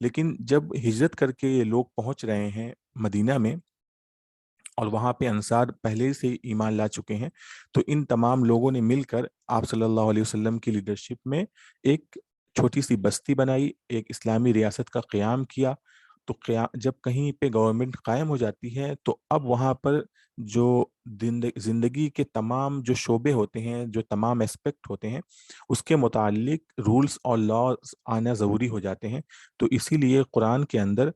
لیکن جب ہجرت کر کے یہ لوگ پہنچ رہے ہیں مدینہ میں اور وہاں پہ انصار پہلے سے ایمان لا چکے ہیں، تو ان تمام لوگوں نے مل کر آپ صلی اللہ علیہ وسلم کی لیڈرشپ میں ایک چھوٹی سی بستی بنائی، ایک اسلامی ریاست کا قیام کیا۔ تو جب کہیں پہ گورنمنٹ قائم ہو جاتی ہے تو اب وہاں پر جو زندگی کے تمام جو شعبے ہوتے ہیں، جو تمام اسپیکٹ ہوتے ہیں، اس کے متعلق رولز اور لاز آنا ضروری ہو جاتے ہیں۔ تو اسی لیے قرآن کے اندر،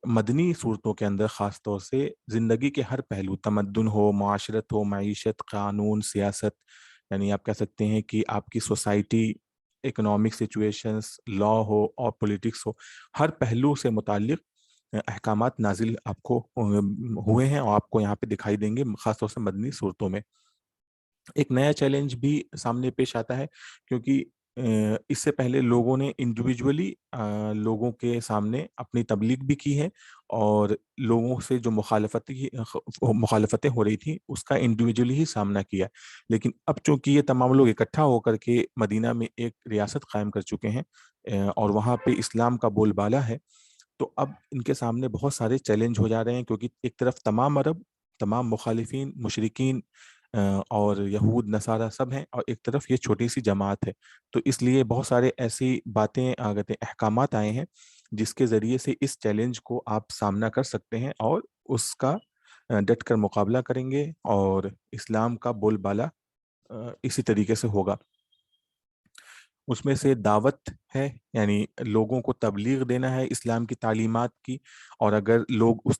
مدنی صورتوں کے اندر خاص طور سے، زندگی کے ہر پہلو، تمدن ہو، معاشرت ہو، معیشت، قانون، سیاست، یعنی آپ کہہ سکتے ہیں کہ آپ کی سوسائٹی، اکنامک سچویشنز، لا ہو اور پولیٹکس ہو، ہر پہلو سے متعلق احکامات نازل آپ کو ہوئے ہیں اور آپ کو یہاں پہ دکھائی دیں گے، خاص طور سے مدنی صورتوں میں۔ ایک نیا چیلنج بھی سامنے پیش آتا ہے، کیونکہ اس سے پہلے لوگوں نے انڈیویجولی لوگوں کے سامنے اپنی تبلیغ بھی کی ہے، اور لوگوں سے جو مخالفتیں ہو رہی تھیں اس کا انڈیویجولی ہی سامنا کیا۔ لیکن اب چونکہ یہ تمام لوگ اکٹھا ہو کر کے مدینہ میں ایک ریاست قائم کر چکے ہیں، اور وہاں پہ اسلام کا بول بالا ہے، تو اب ان کے سامنے بہت سارے چیلنج ہو جا رہے ہیں، کیونکہ ایک طرف تمام عرب، تمام مخالفین، مشرکین اور یہود نصارہ سب ہیں، اور ایک طرف یہ چھوٹی سی جماعت ہے۔ تو اس لیے بہت سارے ایسی باتیں احکامات آئے ہیں جس کے ذریعے سے اس چیلنج کو آپ سامنا کر سکتے ہیں اور اس کا ڈٹ کر مقابلہ کریں گے، اور اسلام کا بول بالا اسی طریقے سے ہوگا۔ اس میں سے دعوت ہے، یعنی لوگوں کو تبلیغ دینا ہے اسلام کی تعلیمات کی، اور اگر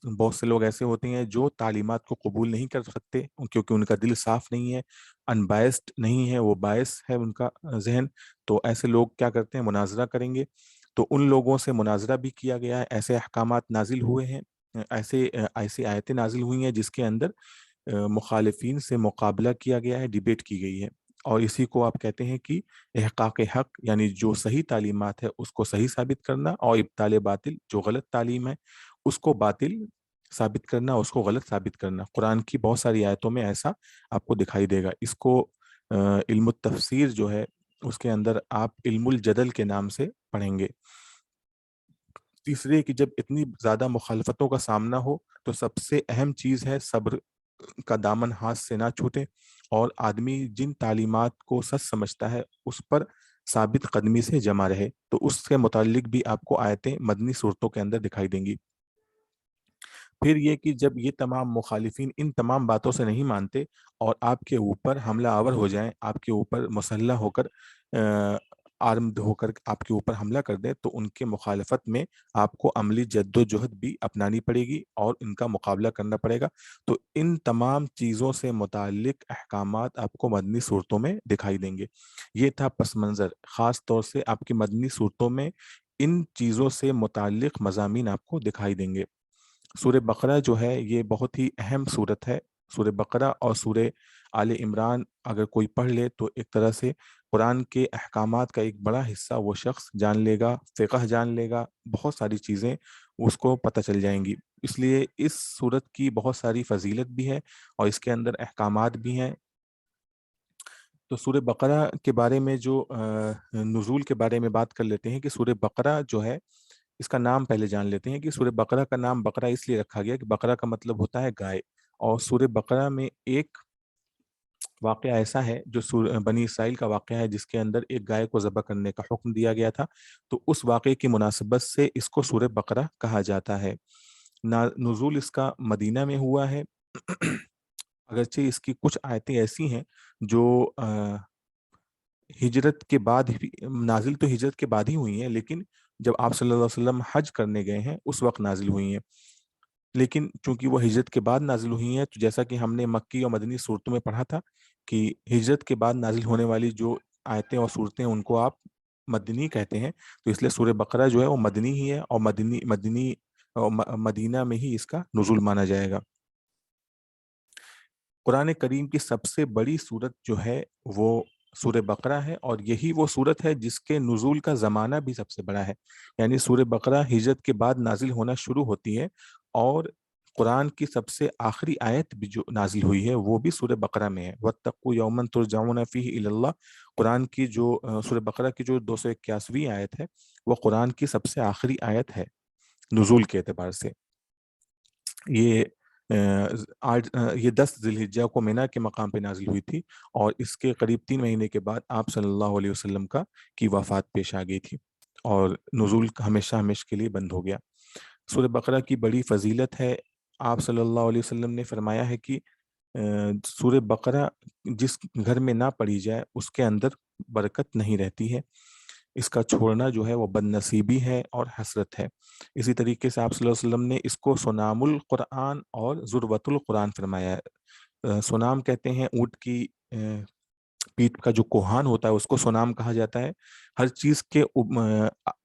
بہت سے لوگ ایسے ہوتے ہیں جو تعلیمات کو قبول نہیں کر سکتے کیونکہ ان کا دل صاف نہیں ہے، ان بائسڈ نہیں ہے، وہ باعث ہے ان کا ذہن، تو ایسے لوگ کیا کرتے ہیں، مناظرہ کریں گے۔ تو ان لوگوں سے مناظرہ بھی کیا گیا ہے، ایسے احکامات نازل ہوئے ہیں، ایسی آیتیں نازل ہوئی ہیں جس کے اندر مخالفین سے مقابلہ کیا گیا ہے، ڈیبیٹ کی گئی ہے، اور اسی کو آپ کہتے ہیں کہ احقاق حق، یعنی جو صحیح تعلیمات ہے اس کو صحیح ثابت کرنا، اور ابطال باطل، جو غلط تعلیم ہے اس کو باطل ثابت کرنا، اس کو غلط ثابت کرنا۔ قرآن کی بہت ساری آیتوں میں ایسا آپ کو دکھائی دے گا۔ اس کو علم التفسیر جو ہے اس کے اندر آپ علم الجدل کے نام سے پڑھیں گے۔ تیسرے کہ جب اتنی زیادہ مخالفتوں کا سامنا ہو تو سب سے اہم چیز ہے صبر کا دامن ہاتھ سے نہ چھوٹے، اور آدمی جن تعلیمات کو سچ سمجھتا ہے اس پر ثابت قدمی سے جمع رہے۔ تو اس کے متعلق بھی آپ کو آیتیں مدنی صورتوں کے اندر دکھائی دیں گی۔ پھر یہ کہ جب یہ تمام مخالفین ان تمام باتوں سے نہیں مانتے اور آپ کے اوپر حملہ آور ہو جائیں، آپ کے اوپر مسلح ہو کر، آرمڈ ہو کر آپ کے اوپر حملہ کر دیں، تو ان کے مخالفت میں آپ کو عملی جد و جہد بھی اپنانی پڑے گی اور ان کا مقابلہ کرنا پڑے گا۔ تو ان تمام چیزوں سے متعلق احکامات آپ کو مدنی صورتوں میں دکھائی دیں گے۔ یہ تھا پس منظر، خاص طور سے آپ کی مدنی صورتوں میں ان چیزوں سے متعلق مضامین آپ کو دکھائی دیں گے۔ سورہ بقرہ جو ہے یہ بہت ہی اہم سورت ہے۔ سورہ بقرہ اور سورہ آل عمران اگر کوئی پڑھ لے تو ایک طرح سے قرآن کے احکامات کا ایک بڑا حصہ وہ شخص جان لے گا، فقہ جان لے گا، بہت ساری چیزیں اس کو پتہ چل جائیں گی۔ اس لیے اس سورت کی بہت ساری فضیلت بھی ہے اور اس کے اندر احکامات بھی ہیں۔ تو سورہ بقرہ کے بارے میں جو نزول کے بارے میں بات کر لیتے ہیں کہ سورہ بقرہ جو ہے، اس کا نام پہلے جان لیتے ہیں کہ سورہ بقرہ کا نام بقرہ اس لیے رکھا گیا کہ بقرہ کا مطلب ہوتا ہے گائے، اور سورہ بقرہ میں ایک واقعہ ایسا ہے جو بنی اسرائیل کا واقعہ ہے جس کے اندر ایک گائے کو ذبح کرنے کا حکم دیا گیا تھا، تو اس واقعے کی مناسبت سے اس کو سورہ بقرہ کہا جاتا ہے۔ نزول اس کا مدینہ میں ہوا ہے، اگرچہ اس کی کچھ آیتیں ایسی ہیں جو ہجرت کے بعد نازل تو ہجرت کے بعد ہی ہوئی ہیں، لیکن جب آپ صلی اللہ علیہ وسلم حج کرنے گئے ہیں اس وقت نازل ہوئی ہیں، لیکن چونکہ وہ ہجرت کے بعد نازل ہوئی ہیں تو جیسا کہ ہم نے مکی اور مدنی صورتوں میں پڑھا تھا کہ ہجرت کے بعد نازل ہونے والی جو آیتیں اور صورتیں ان کو آپ مدنی کہتے ہیں، تو اس لیے سورہ بقرہ جو ہے وہ مدنی ہی ہے، اور مدینہ میں ہی اس کا نزول مانا جائے گا۔ قرآن کریم کی سب سے بڑی صورت جو ہے وہ سورہ بقرہ ہے، اور یہی وہ صورت ہے جس کے نزول کا زمانہ بھی سب سے بڑا ہے، یعنی سورہ بقرہ ہجرت کے بعد نازل ہونا شروع ہوتی ہے، اور قرآن کی سب سے آخری آیت بھی جو نازل ہوئی ہے وہ بھی سورہ بقرہ میں ہے، وَاتَّقُوا يَوْمًا تُرْجَعُونَ فِيهِ إِلَى اللَّهِ۔ قرآن کی جو سورہ بقرہ کی جو 281ویں آیت ہے وہ قرآن کی سب سے آخری آیت ہے نزول کے اعتبار سے۔ یہ آج یہ 10 ذی الحجہ کو مینا کے مقام پہ نازل ہوئی تھی، اور اس کے قریب 3 مہینے کے بعد آپ صلی اللہ علیہ وسلم کی وفات پیش آ گئی تھی، اور نزول ہمیشہ ہمیشہ کے لیے بند ہو گیا۔ سورہ بقرہ کی بڑی فضیلت ہے۔ آپ صلی اللہ علیہ وسلم نے فرمایا ہے کہ سورہ بقرہ جس گھر میں نہ پڑھی جائے اس کے اندر برکت نہیں رہتی ہے، اس کا چھوڑنا جو ہے وہ بد نصیبی ہے اور حسرت ہے۔ اسی طریقے سے آپ صلی اللہ علیہ وسلم نے اس کو سنام القرآن اور ذروۃ القرآن فرمایا ہے۔ سنام کہتے ہیں اونٹ کی پیٹھ کا جو کوہان ہوتا ہے اس کو سنام کہا جاتا ہے۔ ہر چیز کے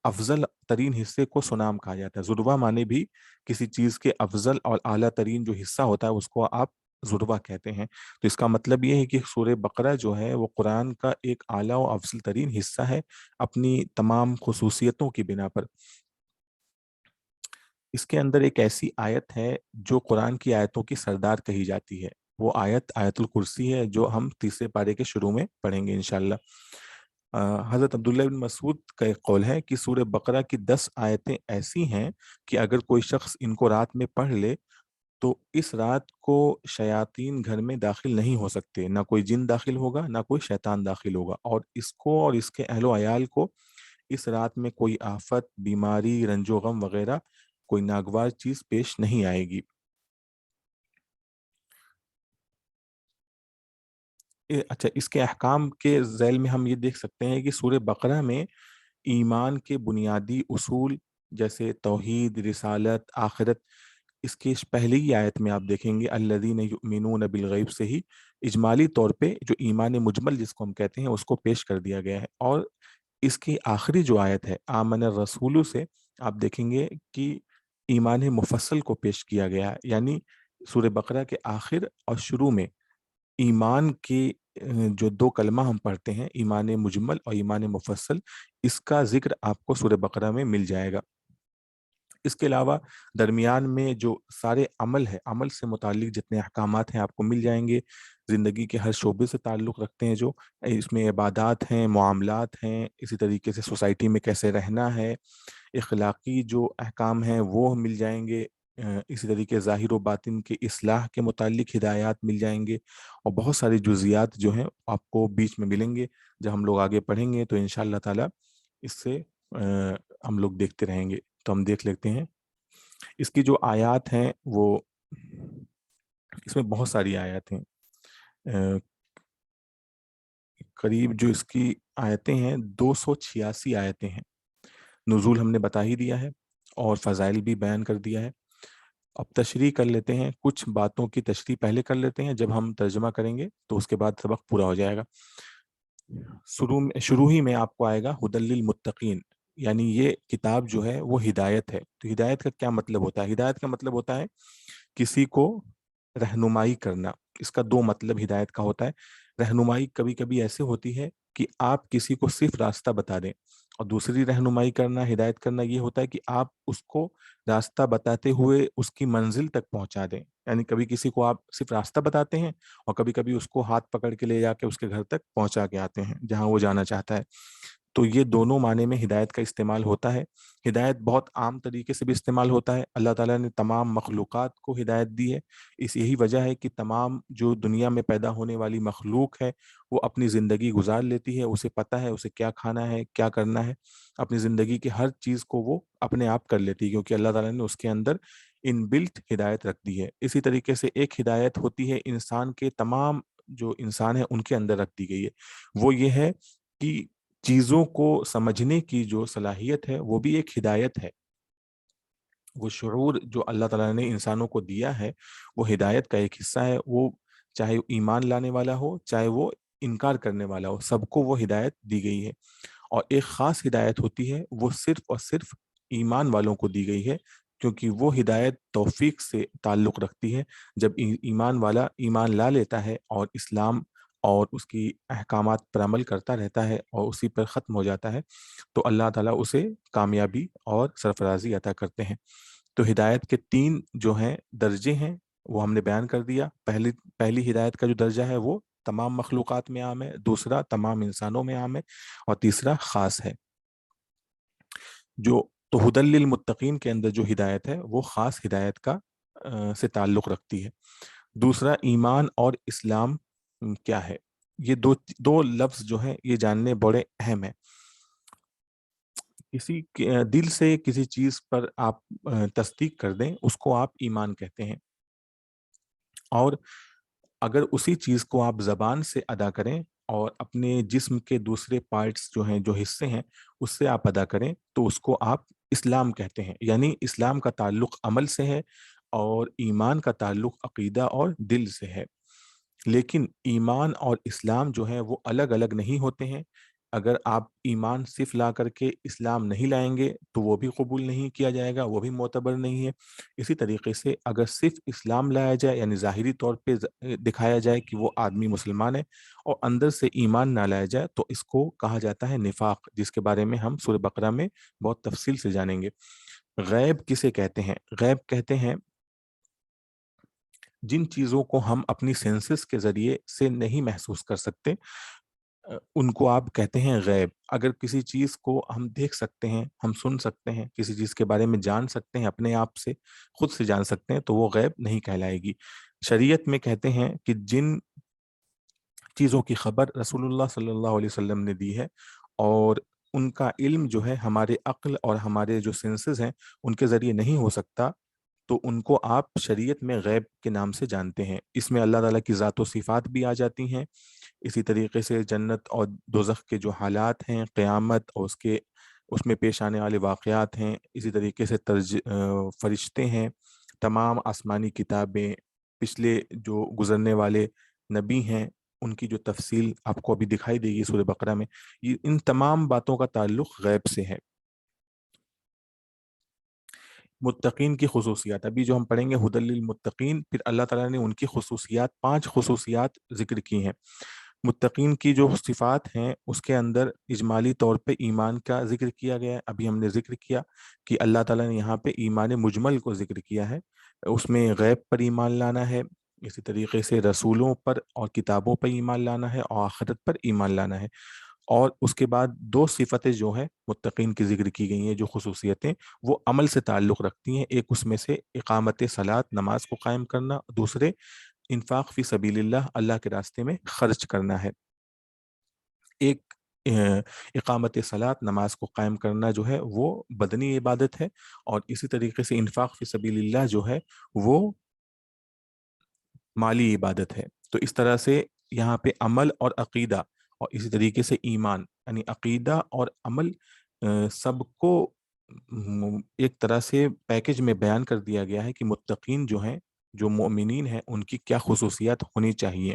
افضل ترین حصے کو سنام کہا جاتا ہے۔ ذروہ معنی بھی کسی چیز کے افضل اور اعلیٰ ترین جو حصہ ہوتا ہے اس کو آپ ذروہ کہتے ہیں۔ تو اس کا مطلب یہ ہے کہ سورہ بقرہ جو ہے وہ قرآن کا ایک اعلیٰ و افضل ترین حصہ ہے اپنی تمام خصوصیتوں کی بنا پر۔ اس کے اندر ایک ایسی آیت ہے جو قرآن کی آیتوں کی سردار کہی جاتی ہے، وہ آیت آیت الکرسی ہے جو ہم تیسرے پارے کے شروع میں پڑھیں گے انشاءاللہ۔ حضرت عبداللہ بن مسعود کا ایک قول ہے کہ سورہ بقرہ کی 10 آیتیں ایسی ہیں کہ اگر کوئی شخص ان کو رات میں پڑھ لے تو اس رات کو شیاطین گھر میں داخل نہیں ہو سکتے، نہ کوئی جن داخل ہوگا نہ کوئی شیطان داخل ہوگا، اور اس کو اور اس کے اہل و عیال کو اس رات میں کوئی آفت، بیماری، رنج و غم وغیرہ کوئی ناگوار چیز پیش نہیں آئے گی۔ اچھا، اس کے احکام کے ذیل میں ہم یہ دیکھ سکتے ہیں کہ سورہ بقرہ میں ایمان کے بنیادی اصول جیسے توحید، رسالت، آخرت، اس کی پہلی ہی آیت میں آپ دیکھیں گے الذین یؤمنون بالغیب سے ہی اجمالی طور پہ جو ایمان مجمل جس کو ہم کہتے ہیں اس کو پیش کر دیا گیا ہے، اور اس کی آخری جو آیت ہے آمن الرسول سے آپ دیکھیں گے کہ ایمان مفصل کو پیش کیا گیا ہے، یعنی سورہ بقرہ کے آخر اور شروع میں ایمان کے جو 2 کلمہ ہم پڑھتے ہیں، ایمان مجمل اور ایمان مفصل، اس کا ذکر آپ کو سورہ بقرہ میں مل جائے گا۔ اس کے علاوہ درمیان میں جو سارے عمل ہے، عمل سے متعلق جتنے احکامات ہیں آپ کو مل جائیں گے، زندگی کے ہر شعبے سے تعلق رکھتے ہیں، جو اس میں عبادات ہیں، معاملات ہیں، اسی طریقے سے سوسائٹی میں کیسے رہنا ہے، اخلاقی جو احکام ہیں وہ مل جائیں گے، اسی طریقے ظاہر و باطن کے اصلاح کے متعلق ہدایات مل جائیں گے، اور بہت ساری جزیات جو ہیں آپ کو بیچ میں ملیں گے۔ جب ہم لوگ آگے پڑھیں گے تو انشاءاللہ تعالی اس سے ہم لوگ دیکھتے رہیں گے۔ تو ہم دیکھ لیتے ہیں اس کی جو آیات ہیں وہ، اس میں بہت ساری آیات ہیں، قریب جو اس کی آیتیں ہیں 286 آیتیں ہیں۔ نزول ہم نے بتا ہی دیا ہے اور فضائل بھی بیان کر دیا ہے۔ اب تشریح کر لیتے ہیں، کچھ باتوں کی تشریح پہلے کر لیتے ہیں، جب ہم ترجمہ کریں گے تو اس کے بعد سبق پورا ہو جائے گا۔ شروع ہی میں آپ کو آئے گا ہدی للمتقین، یعنی یہ کتاب جو ہے وہ ہدایت ہے۔ تو ہدایت کا کیا مطلب ہوتا ہے؟ ہدایت کا مطلب ہوتا ہے کسی کو رہنمائی کرنا۔ اس کا 2 مطلب ہدایت کا ہوتا ہے۔ رہنمائی کبھی کبھی ایسے ہوتی ہے کہ آپ کسی کو صرف راستہ بتا دیں، اور دوسری رہنمائی کرنا، ہدایت کرنا، یہ ہوتا ہے کہ آپ اس کو راستہ بتاتے ہوئے اس کی منزل تک پہنچا دیں۔ یعنی کبھی کسی کو آپ صرف راستہ بتاتے ہیں اور کبھی کبھی اس کو ہاتھ پکڑ کے لے جا کے اس کے گھر تک پہنچا کے آتے ہیں جہاں وہ جانا چاہتا ہے۔ تو یہ دونوں معنی میں ہدایت کا استعمال ہوتا ہے۔ ہدایت بہت عام طریقے سے بھی استعمال ہوتا ہے۔ اللہ تعالیٰ نے تمام مخلوقات کو ہدایت دی ہے، اس یہی وجہ ہے کہ تمام جو دنیا میں پیدا ہونے والی مخلوق ہے وہ اپنی زندگی گزار لیتی ہے، اسے پتہ ہے اسے کیا کھانا ہے، کیا کرنا ہے، اپنی زندگی کی ہر چیز کو وہ اپنے آپ کر لیتی ہے، کیونکہ اللہ تعالیٰ نے اس کے اندر ان بلٹ ہدایت رکھ دی ہے۔ اسی طریقے سے ایک ہدایت ہوتی ہے انسان کے، تمام جو انسان ہے ان کے اندر رکھ دی گئی ہے، وہ یہ ہے کہ چیزوں کو سمجھنے کی جو صلاحیت ہے وہ بھی ایک ہدایت ہے۔ وہ شعور جو اللہ تعالیٰ نے انسانوں کو دیا ہے وہ ہدایت کا ایک حصہ ہے، وہ چاہے ایمان لانے والا ہو چاہے وہ انکار کرنے والا ہو، سب کو وہ ہدایت دی گئی ہے۔ اور ایک خاص ہدایت ہوتی ہے، وہ صرف اور صرف ایمان والوں کو دی گئی ہے، کیونکہ وہ ہدایت توفیق سے تعلق رکھتی ہے۔ جب ایمان والا ایمان لا لیتا ہے اور اسلام اور اس کی احکامات پر عمل کرتا رہتا ہے اور اسی پر ختم ہو جاتا ہے، تو اللہ تعالیٰ اسے کامیابی اور سرفرازی عطا کرتے ہیں۔ تو ہدایت کے تین جو ہیں درجے ہیں وہ ہم نے بیان کر دیا. پہلی ہدایت کا جو درجہ ہے وہ تمام مخلوقات میں عام ہے، دوسرا تمام انسانوں میں عام ہے، اور تیسرا خاص ہے. جو تو ہدی للمتقین کے اندر جو ہدایت ہے وہ خاص ہدایت کا سے تعلق رکھتی ہے. دوسرا ایمان اور اسلام کیا ہے، یہ دو لفظ جو ہیں یہ جاننے بڑے اہم ہیں. کسی دل سے کسی چیز پر آپ تصدیق کر دیں اس کو آپ ایمان کہتے ہیں، اور اگر اسی چیز کو آپ زبان سے ادا کریں اور اپنے جسم کے دوسرے پارٹس جو ہیں، جو حصے ہیں، اس سے آپ ادا کریں تو اس کو آپ اسلام کہتے ہیں. یعنی اسلام کا تعلق عمل سے ہے اور ایمان کا تعلق عقیدہ اور دل سے ہے. لیکن ایمان اور اسلام جو ہیں وہ الگ الگ نہیں ہوتے ہیں. اگر آپ ایمان صرف لا کر کے اسلام نہیں لائیں گے تو وہ بھی قبول نہیں کیا جائے گا، وہ بھی معتبر نہیں ہے. اسی طریقے سے اگر صرف اسلام لایا جائے، یعنی ظاہری طور پہ دکھایا جائے کہ وہ آدمی مسلمان ہے، اور اندر سے ایمان نہ لایا جائے، تو اس کو کہا جاتا ہے نفاق، جس کے بارے میں ہم سورہ بقرہ میں بہت تفصیل سے جانیں گے. غیب کسے کہتے ہیں؟ غیب کہتے ہیں جن چیزوں کو ہم اپنی سینسز کے ذریعے سے نہیں محسوس کر سکتے، ان کو آپ کہتے ہیں غیب. اگر کسی چیز کو ہم دیکھ سکتے ہیں، ہم سن سکتے ہیں، کسی چیز کے بارے میں جان سکتے ہیں، اپنے آپ سے خود سے جان سکتے ہیں، تو وہ غیب نہیں کہلائے گی. شریعت میں کہتے ہیں کہ جن چیزوں کی خبر رسول اللہ صلی اللہ علیہ وسلم نے دی ہے اور ان کا علم جو ہے ہمارے عقل اور ہمارے جو سینسز ہیں ان کے ذریعے نہیں ہو سکتا، تو ان کو آپ شریعت میں غیب کے نام سے جانتے ہیں. اس میں اللہ تعالیٰ کی ذات و صفات بھی آ جاتی ہیں. اسی طریقے سے جنت اور دوزخ کے جو حالات ہیں، قیامت اور اس میں پیش آنے والے واقعات ہیں. اسی طریقے سے فرشتے ہیں، تمام آسمانی کتابیں، پچھلے جو گزرنے والے نبی ہیں ان کی جو تفصیل آپ کو ابھی دکھائی دے گی سورہ بقرہ میں. ان تمام باتوں کا تعلق غیب سے ہے. متقین کی خصوصیات ابھی جو ہم پڑھیں گے، ہدی للمتقین، پھر اللہ تعالیٰ نے ان کی خصوصیات 5 خصوصیات ذکر کی ہیں. متقین کی جو صفات ہیں اس کے اندر اجمالی طور پہ ایمان کا ذکر کیا گیا ہے. ابھی ہم نے ذکر کیا کہ اللہ تعالیٰ نے یہاں پہ ایمان مجمل کو ذکر کیا ہے، اس میں غیب پر ایمان لانا ہے، اسی طریقے سے رسولوں پر اور کتابوں پر ایمان لانا ہے، اور آخرت پر ایمان لانا ہے. اور اس کے بعد 2 صفتیں جو ہیں متقین کی ذکر کی گئی ہیں، جو خصوصیتیں، وہ عمل سے تعلق رکھتی ہیں. ایک اس میں سے اقامت صلاۃ، نماز کو قائم کرنا، دوسرے انفاق فی سبیل اللہ، اللہ کے راستے میں خرچ کرنا ہے. ایک اقامت صلاۃ، نماز کو قائم کرنا جو ہے وہ بدنی عبادت ہے، اور اسی طریقے سے انفاق فی سبیل اللہ جو ہے وہ مالی عبادت ہے. تو اس طرح سے یہاں پہ عمل اور عقیدہ اور اسی طریقے سے ایمان، یعنی عقیدہ اور عمل سب کو ایک طرح سے پیکج میں بیان کر دیا گیا ہے کہ متقین جو ہیں، جو مومنین ہیں، ان کی کیا خصوصیات ہونی چاہیے.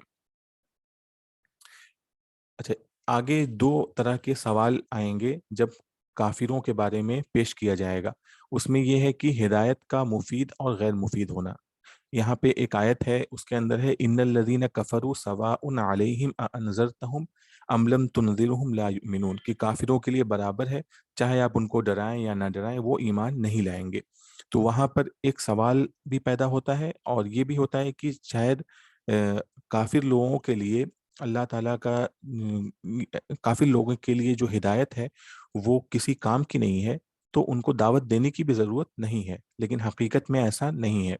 اچھا، آگے 2 طرح کے سوال آئیں گے جب کافروں کے بارے میں پیش کیا جائے گا. اس میں یہ ہے کہ ہدایت کا مفید اور غیر مفید ہونا. یہاں پہ ایک آیت ہے، اس کے اندر ہے ان الذین کفروا سواء علیہم اانذرتہم ام لم تنذرہم لا یؤمنون، کہ کافروں کے لیے برابر ہے، چاہے آپ ان کو ڈرائیں یا نہ ڈرائیں، وہ ایمان نہیں لائیں گے. تو وہاں پر ایک سوال بھی پیدا ہوتا ہے، اور یہ بھی ہوتا ہے کہ شاید کافر لوگوں کے لیے اللہ تعالیٰ کا کافر لوگوں کے لیے جو ہدایت ہے وہ کسی کام کی نہیں ہے، تو ان کو دعوت دینے کی بھی ضرورت نہیں ہے. لیکن حقیقت میں ایسا نہیں ہے.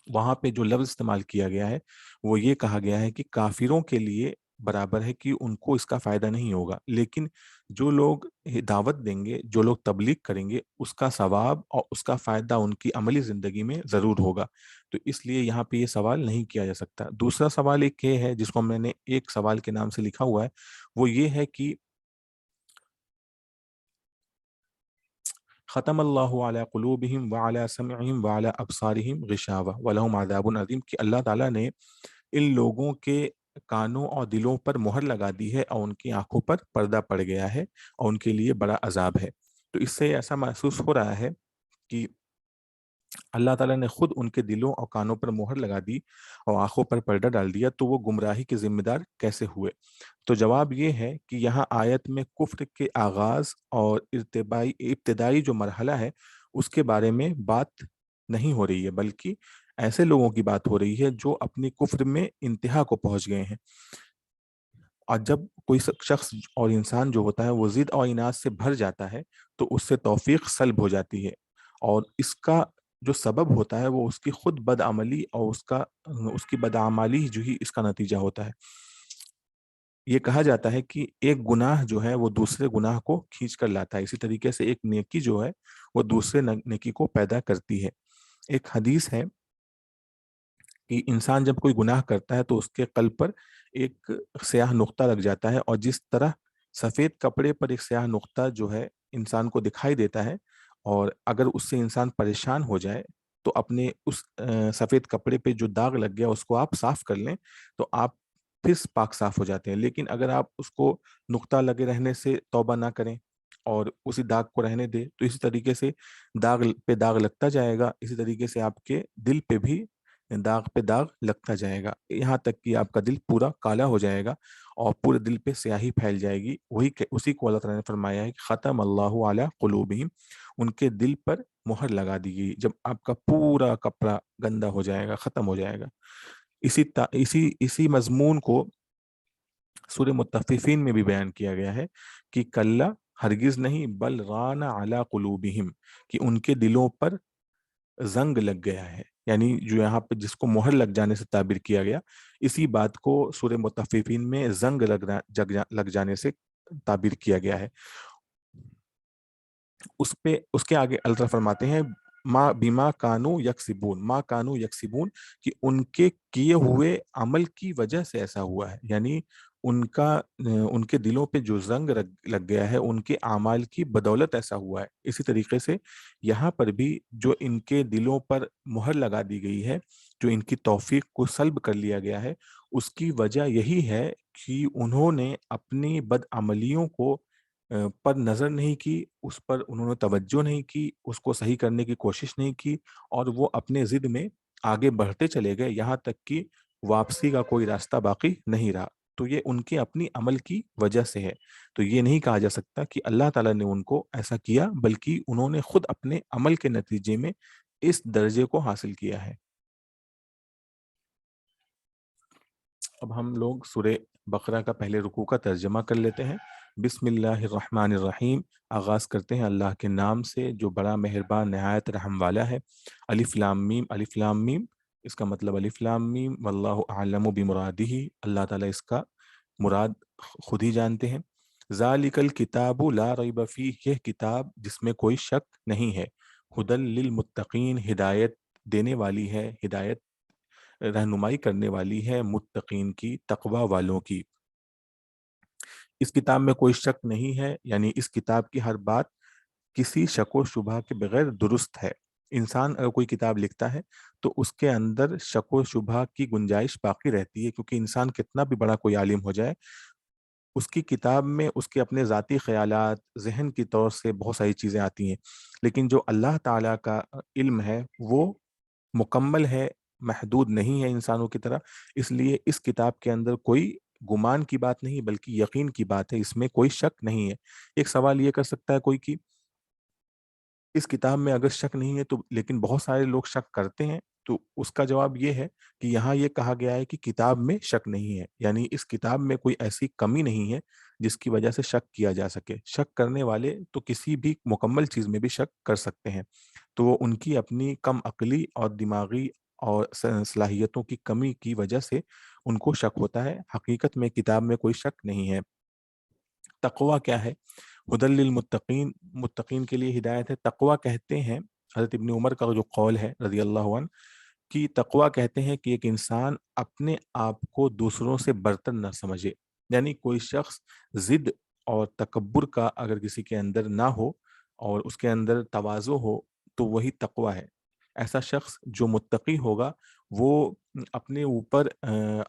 وہاں پہ جو لفظ استعمال کیا گیا ہے وہ یہ کہا گیا ہے کہ کافروں کے لیے برابر ہے، کہ ان کو اس کا فائدہ نہیں ہوگا، لیکن جو لوگ دعوت دیں گے، جو لوگ تبلیغ کریں گے، اس کا ثواب اور اس کا فائدہ ان کی عملی زندگی میں ضرور ہوگا. تو اس لیے یہاں پہ یہ سوال نہیں کیا جا سکتا. دوسرا سوال ایک یہ ہے جس کو میں نے ایک سوال کے نام سے لکھا ہوا ہے، وہ یہ ہے کہ ختم اللہ علی قلوبہم وعلی سمعہم وعلی ابصارہم غشاوہ ولہم عذاب عظیم، کہ اللہ تعالیٰ نے ان لوگوں کے کانوں اور دلوں پر مہر لگا دی ہے، اور ان کی آنکھوں پر پردہ پڑ گیا ہے، اور ان کے لیے بڑا عذاب ہے. تو اس سے ایسا محسوس ہو رہا ہے کہ اللہ تعالیٰ نے خود ان کے دلوں اور کانوں پر مہر لگا دی اور آنکھوں پر پردہ ڈال دیا، تو وہ گمراہی کے ذمہ دار کیسے ہوئے؟ تو جواب یہ ہے کہ یہاں آیت میں کفر کے آغاز اور ابتدائی جو مرحلہ ہے اس کے بارے میں بات نہیں ہو رہی ہے، بلکہ ایسے لوگوں کی بات ہو رہی ہے جو اپنی کفر میں انتہا کو پہنچ گئے ہیں۔ اور جب کوئی شخص اور انسان جو ہوتا ہے وہ ضد اور عناد سے بھر جاتا ہے تو اس سے توفیق سلب ہو جاتی ہے، اور اس کا جو سبب ہوتا ہے وہ اس کی خود بدعملی اور اس کی بدعملی جو ہی اس کا نتیجہ ہوتا ہے۔ یہ کہا جاتا ہے کہ ایک گناہ جو ہے وہ دوسرے گناہ کو کھینچ کر لاتا ہے، اسی طریقے سے ایک نیکی جو ہے وہ دوسرے نیکی کو پیدا کرتی ہے۔ ایک حدیث ہے کہ انسان جب کوئی گناہ کرتا ہے تو اس کے قلب پر ایک سیاہ نقطہ لگ جاتا ہے، اور جس طرح سفید کپڑے پر ایک سیاہ نقطہ جو ہے انسان کو دکھائی دیتا ہے، اور اگر اس سے انسان پریشان ہو جائے تو اپنے اس سفید کپڑے پہ جو داغ لگ گیا اس کو آپ صاف کر لیں تو آپ پھر پاک صاف ہو جاتے ہیں۔ لیکن اگر آپ اس کو نقطہ لگے رہنے سے توبہ نہ کریں اور اسی داغ کو رہنے دیں تو اسی طریقے سے داغ پہ داغ لگتا جائے گا، اسی طریقے سے آپ کے دل پہ بھی داغ پہ داغ لگتا جائے گا، یہاں تک کہ آپ کا دل پورا کالا ہو جائے گا اور پورے دل پہ سیاہی پھیل جائے گی۔ اسی کو اللہ تعالیٰ نے فرمایا ہے کہ ختم اللہ علی قلوبہم، ان کے دل پر مہر لگا دی گئی جب آپ کا پورا کپڑا گندا ہو جائے گا، ختم ہو جائے گا۔ اسی مضمون کو سورہ مطففین میں بھی بیان کیا گیا ہے کہ کلا، ہرگز نہیں، بل ران علی قلوبہم، کہ ان کے دلوں پر زنگ لگ گیا ہے، یعنی جو یہاں پہ جس کو مہر لگ جانے سے تعبیر کیا گیا، اسی بات کو سورہ مطففین میں زنگ لگ جانے سے تعبیر کیا گیا ہے۔ اس کے آگے اللہ فرماتے ہیں ما کانو یکسبون، کہ ان کے کیے ہوئے عمل کی وجہ سے ایسا ہوا ہے، یعنی ان کے دلوں پہ جو زنگ لگ گیا ہے ان کے اعمال کی بدولت ایسا ہوا ہے۔ اسی طریقے سے یہاں پر بھی جو ان کے دلوں پر مہر لگا دی گئی ہے، جو ان کی توفیق کو سلب کر لیا گیا ہے، اس کی وجہ یہی ہے کہ انہوں نے اپنی بدعملیوں کو پر نظر نہیں کی، اس پر انہوں نے توجہ نہیں کی، اس کو صحیح کرنے کی کوشش نہیں کی، اور وہ اپنے ضد میں آگے بڑھتے چلے گئے یہاں تک کہ واپسی کا کوئی راستہ باقی نہیں رہا۔ تو یہ ان کے اپنی عمل کی وجہ سے ہے۔ تو یہ نہیں کہا جا سکتا کہ اللہ تعالیٰ نے ان کو ایسا کیا، بلکہ انہوں نے خود اپنے عمل کے نتیجے میں اس درجے کو حاصل کیا ہے۔ اب ہم لوگ سورہ بقرہ کا پہلے رکوع کا ترجمہ کر لیتے ہیں۔ بسم اللہ الرحمن الرحیم، آغاز کرتے ہیں اللہ کے نام سے جو بڑا مہربان نہایت رحم والا ہے۔ الف لام میم، الف لام میم، اس کا مطلب الف لام میم واللہ اعلم بمرادہ، اللہ تعالیٰ اس کا مراد خود ہی جانتے ہیں۔ ذالک الکتاب لا ریب فیہ، یہ کتاب جس میں کوئی شک نہیں ہے، ھدی للمتقین، ہدایت دینے والی ہے، ہدایت رہنمائی کرنے والی ہے متقین کی، تقوی والوں کی۔ اس کتاب میں کوئی شک نہیں ہے، یعنی اس کتاب کی ہر بات کسی شک و شبہ کے بغیر درست ہے۔ انسان اگر کوئی کتاب لکھتا ہے تو اس کے اندر شک و شبہ کی گنجائش باقی رہتی ہے، کیونکہ انسان کتنا بھی بڑا کوئی عالم ہو جائے، اس کی کتاب میں اس کے اپنے ذاتی خیالات، ذہن کی طور سے بہت ساری چیزیں آتی ہیں، لیکن جو اللہ تعالیٰ کا علم ہے وہ مکمل ہے، محدود نہیں ہے انسانوں کی طرح۔ اس لیے اس کتاب کے اندر کوئی گمان کی بات نہیں بلکہ یقین کی بات ہے، اس میں کوئی شک نہیں ہے۔ ایک سوال یہ کر سکتا ہے کوئی کہ اس کتاب میں اگر شک نہیں ہے تو لیکن بہت سارے لوگ شک کرتے ہیں، تو اس کا جواب یہ ہے کہ یہاں یہ کہا گیا ہے کہ کتاب میں شک نہیں ہے، یعنی اس کتاب میں کوئی ایسی کمی نہیں ہے جس کی وجہ سے شک کیا جا سکے۔ شک کرنے والے تو کسی بھی مکمل چیز میں بھی شک کر سکتے ہیں، تو وہ ان کی اپنی کم عقلی اور دماغی اور صلاحیتوں کی کمی کی وجہ سے ان کو شک ہوتا ہے۔ حقیقت میں کتاب میں کوئی شک نہیں ہے۔ تقوی کیا ہے؟ ھدی للمتقین، متقین کے لیے ہدایت ہے۔ تقوی کہتے ہیں، حضرت ابن عمر کا جو قول ہے رضی اللہ عنہ، کہ تقوی کہتے ہیں کہ ایک انسان اپنے آپ کو دوسروں سے برتر نہ سمجھے، یعنی کوئی شخص ضد اور تکبر کا اگر کسی کے اندر نہ ہو اور اس کے اندر تواضع ہو تو وہی تقوی ہے۔ ایسا شخص جو متقی ہوگا وہ اپنے اوپر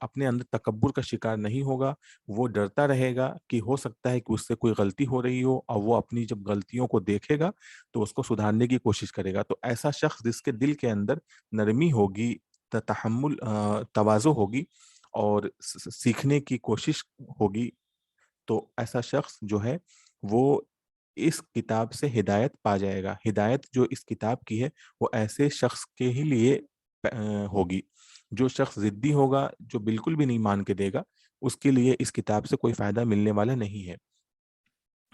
اپنے اندر تکبر کا شکار نہیں ہوگا، وہ ڈرتا رہے گا کہ ہو سکتا ہے کہ اس سے کوئی غلطی ہو رہی ہو، اور وہ اپنی جب غلطیوں کو دیکھے گا تو اس کو سدھارنے کی کوشش کرے گا۔ تو ایسا شخص جس کے دل کے اندر نرمی ہوگی، تحمل، تواضع ہوگی اور سیکھنے کی کوشش ہوگی، تو ایسا شخص جو ہے وہ اس کتاب سے ہدایت پا جائے گا۔ ہدایت جو اس کتاب کی ہے وہ ایسے شخص کے ہی لیے ہوگی۔ جو شخص ضدی ہوگا، جو بالکل بھی نہیں مان کے دے گا، اس کے لیے اس کتاب سے کوئی فائدہ ملنے والا نہیں ہے۔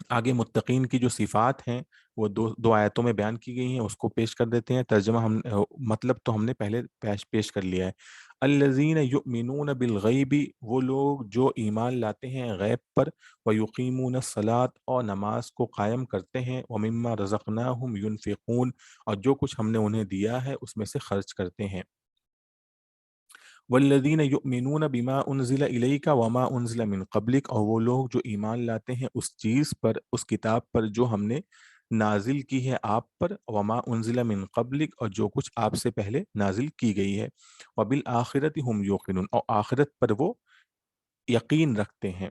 آگے متقین کی جو صفات ہیں وہ دو آیتوں میں بیان کی گئی ہیں، اس کو پیش کر دیتے ہیں۔ ترجمہ مطلب تو ہم نے پہلے پیش کر لیا ہے۔ الذین یؤمنون بالغیب، وہ لوگ جو ایمان لاتے ہیں غیب پر، ویقیمون الصلاۃ، اور نماز کو قائم کرتے ہیں، ومما رزقناہم ینفقون، اور جو کچھ ہم نے انہیں دیا ہے اس میں سے خرچ کرتے ہیں۔ والذین یؤمنون بما انزل الیک وما انزل من قبلک، اور وہ لوگ جو ایمان لاتے ہیں اس چیز پر، اس کتاب پر جو ہم نے نازل کی ہے آپ پر، وما انزل من قبلک، اور جو کچھ آپ سے پہلے نازل کی گئی ہے، وبالآخرۃ ہم یوقنون، اور آخرت پر وہ یقین رکھتے ہیں۔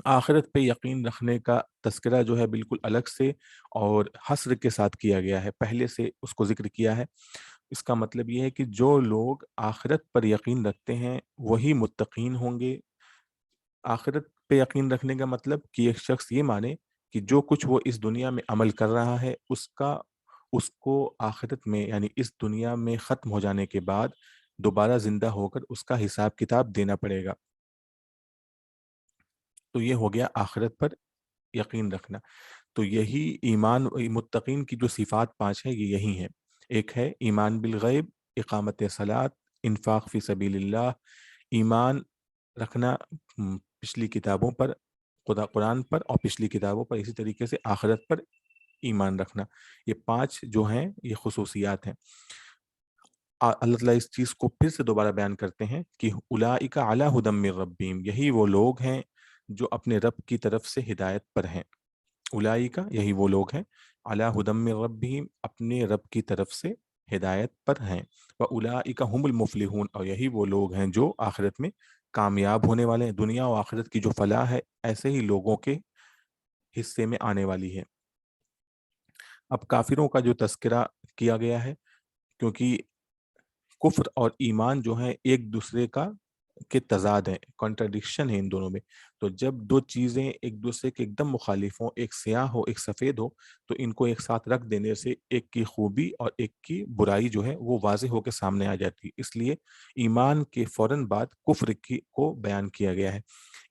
آخرت پہ یقین رکھنے کا تذکرہ جو ہے بالکل الگ سے اور حصر کے ساتھ کیا گیا ہے، پہلے سے اس کو ذکر کیا ہے۔ اس کا مطلب یہ ہے کہ جو لوگ آخرت پر یقین رکھتے ہیں وہی متقین ہوں گے۔ آخرت پہ یقین رکھنے کا مطلب کہ ایک شخص یہ مانے کہ جو کچھ وہ اس دنیا میں عمل کر رہا ہے اس کو آخرت میں، یعنی اس دنیا میں ختم ہو جانے کے بعد دوبارہ زندہ ہو کر اس کا حساب کتاب دینا پڑے گا۔ تو یہ ہو گیا آخرت پر یقین رکھنا۔ تو یہی ایمان، متقین کی جو صفات 5 ہیں یہ یہی ہیں۔ ایک ہے ایمان بالغیب، اقامت صلاۃ، انفاق فی سبیل اللہ، ایمان رکھنا پچھلی کتابوں پر، قرآن پر، اور پچھلی کتابوں پر، اسی طریقے سے آخرت پر ایمان رکھنا۔ یہ 5 جو ہیں یہ خصوصیات ہیں۔ اللہ تعالیٰ اس چیز کو پھر سے دوبارہ بیان کرتے ہیں کہ اولئک علی ھدی من ربہم، یہی وہ لوگ ہیں جو اپنے رب کی طرف سے ہدایت پر ہیں۔ اولئک، یہی وہ لوگ ہیں، علی ھدی من ربہم، اپنے رب کی طرف سے ہدایت پر ہیں، واولئک ھم المفلحون، اور یہی وہ لوگ ہیں جو آخرت میں کامیاب ہونے والے ہیں۔ دنیا و آخرت کی جو فلاح ہے ایسے ہی لوگوں کے حصے میں آنے والی ہے۔ اب کافروں کا جو تذکرہ کیا گیا ہے، کیونکہ کفر اور ایمان جو ہیں ایک دوسرے کے تضاد ہیں، کانٹرڈکشن ہے ان دونوں میں۔ تو جب دو چیزیں ایک دوسرے کے ایک دم مخالف ہوں، ایک سیاہ ہو ایک سفید ہو، تو ان کو ایک ساتھ رکھ دینے سے ایک کی خوبی اور ایک کی برائی جو ہے وہ واضح ہو کے سامنے آ جاتی ہے۔ اس لیے ایمان کے فوراً بعد کفر کو بیان کیا گیا ہے۔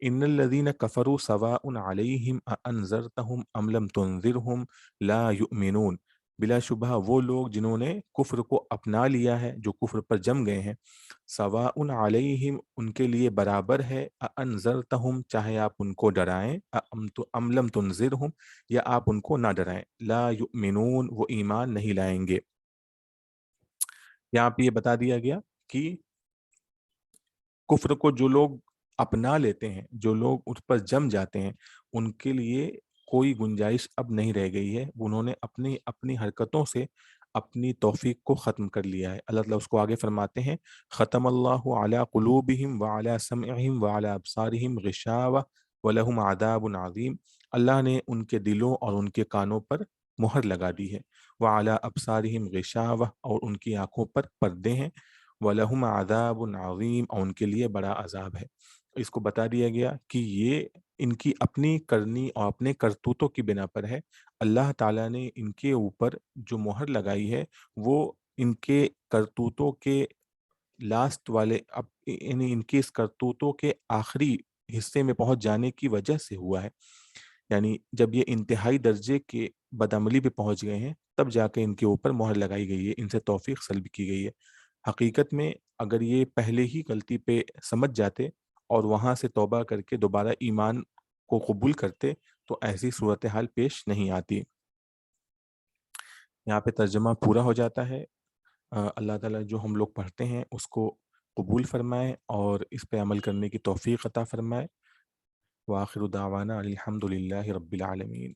ان الذین کفروا سواء علیہم اانذرتہم ام لم تنذرہم لا یؤمنون، بلا شبہ وہ لوگ جنہوں نے کفر کو اپنا لیا ہے، جو کفر پر جم گئے ہیں، سواء علیہم، ان کے لیے برابر ہے، انذرتہم، چاہے آپ ان کو ڈرائیں، ام لم تنذرہم، یا آپ ان کو نہ ڈرائیں، لا یؤمنون، وہ ایمان نہیں لائیں گے۔ یہاں پہ یہ بتا دیا گیا کہ کفر کو جو لوگ اپنا لیتے ہیں، جو لوگ اس پر جم جاتے ہیں، ان کے لیے کوئی گنجائش اب نہیں رہ گئی ہے۔ انہوں نے اپنی حرکتوں سے اپنی توفیق کو ختم کر لیا ہے۔ اللہ تعالیٰ اس کو آگے فرماتے ہیں، ختم اللہ علی قلوبہم وعلی سمعہم وعلی ابصارہم غشاوہ ولہم عذاب عظیم، اللہ نے ان کے دلوں اور ان کے کانوں پر مہر لگا دی ہے، وعلی ابصارہم غشاوہ، اور ان کی آنکھوں پر پردے ہیں، وَلَهُمْ عَذَابٌ عَظِيمٌ، اور ان کے لیے بڑا عذاب ہے۔ اس کو بتا دیا گیا کہ یہ ان کی اپنی کرنی اور اپنے کرتوتوں کی بنا پر ہے۔ اللہ تعالیٰ نے ان کے اوپر جو مہر لگائی ہے وہ ان کے کرتوتوں کے لاسٹ والے، یعنی ان کی اس کرتوتوں کے آخری حصے میں پہنچ جانے کی وجہ سے ہوا ہے۔ یعنی جب یہ انتہائی درجے کے بدعملی پہ پہنچ گئے ہیں تب جا کے ان کے اوپر مہر لگائی گئی ہے، ان سے توفیق سلب کی گئی ہے۔ حقیقت میں اگر یہ پہلے ہی غلطی پہ سمجھ جاتے اور وہاں سے توبہ کر کے دوبارہ ایمان کو قبول کرتے تو ایسی صورتحال پیش نہیں آتی۔ یہاں پہ ترجمہ پورا ہو جاتا ہے۔ اللہ تعالیٰ جو ہم لوگ پڑھتے ہیں اس کو قبول فرمائے اور اس پہ عمل کرنے کی توفیق عطا فرمائے۔ وآخر دعوانا الحمد للہ رب العالمین۔